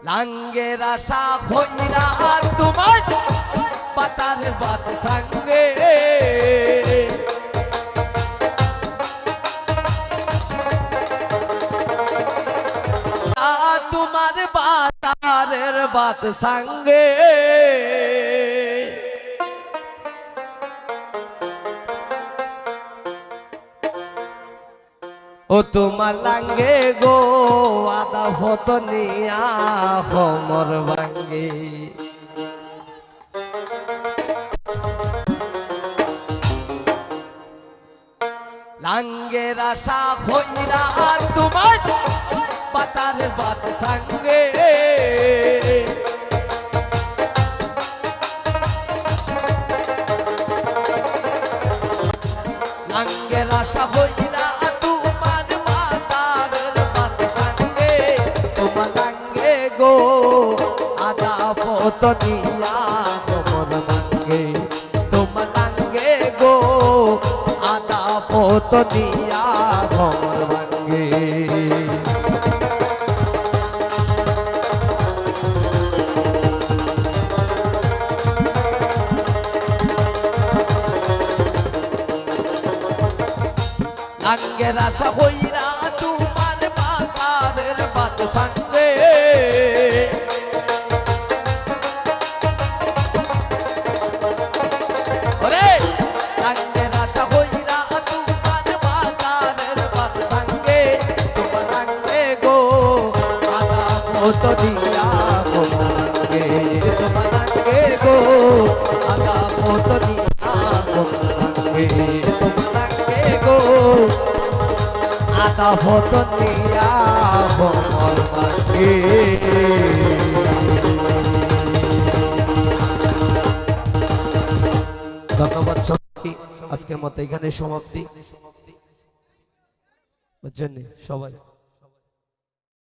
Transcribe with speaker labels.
Speaker 1: লাঙ্গের আশা হইরা তোমার পাতার বাত সঙ্গে তোমার পাতারের বাত সঙ্গে ও তোমার লাঙ্গে গো আদা ফতনিয়া খমর ভাঙ্গে লাঙ্গের আশা হইরা তোমার পাতার বাত সঙ্গে লাঙ্গের আশা হইরা তোমার পাতার বাত সঙ্গে তোমার লাঙ্গে গো আদা ফতনিয়া খমর ভাঙ্গে তোমার লাঙ্গে গো আদা ফতনিয়া খমর ভাঙ্গে লাঙ্গের আশা হইরা তোমার পাতারের বাত সঙ্গে ওরে লাঙ্গের আশা হইরা তোমার পাতারের বাত সঙ্গে তোমার লাঙ্গে গো আদা ফতনিয়া খমর ভাঙ্গে তোমার লাঙ্গে গো আদা ফতনিয়া খমর ভাঙ্গে তোমার লাঙ্গে গো আদা ফতনিয়া খমর ভাঙ্গে। ধন্যবাদ সবাইকে। আজকের মতো এখানে সমাপ্তি। বুঝছেন সবাই।